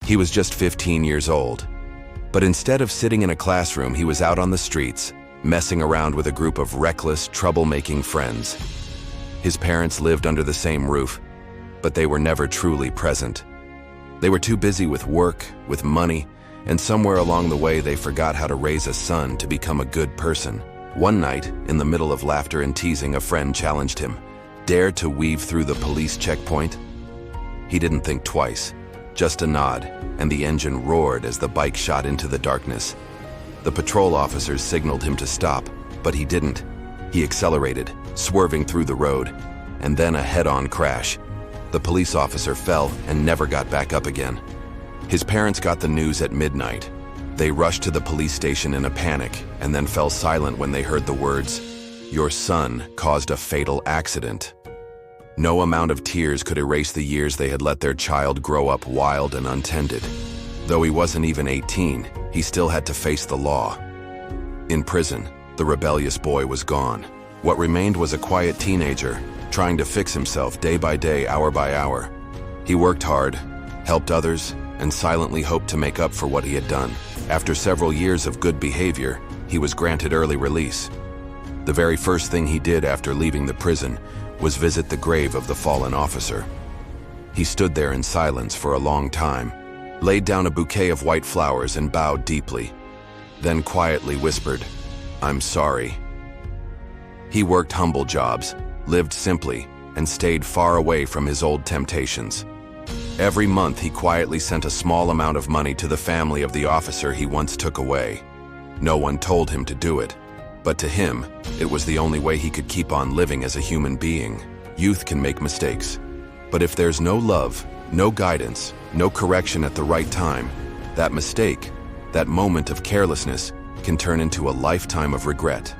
He was just 15 years old. But instead of sitting in a classroom, he was out on the streets, messing around with a group of reckless, troublemaking friends. His parents lived under the same roof, but they were never truly present. They were too busy with work, with money, and somewhere along the way they forgot how to raise a son to become a good person. One night, in the middle of laughter and teasing, a friend challenged him. Dare to weave through the police checkpoint? He didn't think twice, just a nod, and the engine roared as the bike shot into the darkness. The patrol officers signaled him to stop, but he didn't. He accelerated, swerving through the road, and then a head-on crash. The police officer fell and never got back up again. His parents got the news at midnight. They rushed to the police station in a panic and then fell silent when they heard the words, "Your son caused a fatal accident." No amount of tears could erase the years they had let their child grow up wild and untended. Though he wasn't even 18, he still had to face the law. In prison, the rebellious boy was gone. What remained was a quiet teenager, trying to fix himself day by day, hour by hour. He worked hard, helped others, and silently hoped to make up for what he had done. After several years of good behavior, he was granted early release. The very first thing he did after leaving the prison was visit the grave of the fallen officer. He stood there in silence for a long time, laid down a bouquet of white flowers and bowed deeply, then quietly whispered, "I'm sorry." He worked humble jobs, lived simply, and stayed far away from his old temptations. Every month he quietly sent a small amount of money to the family of the officer he once took away. No one told him to do it, but to him, it was the only way he could keep on living as a human being. Youth can make mistakes, but if there's no love, no guidance, no correction at the right time, that mistake, that moment of carelessness, can turn into a lifetime of regret.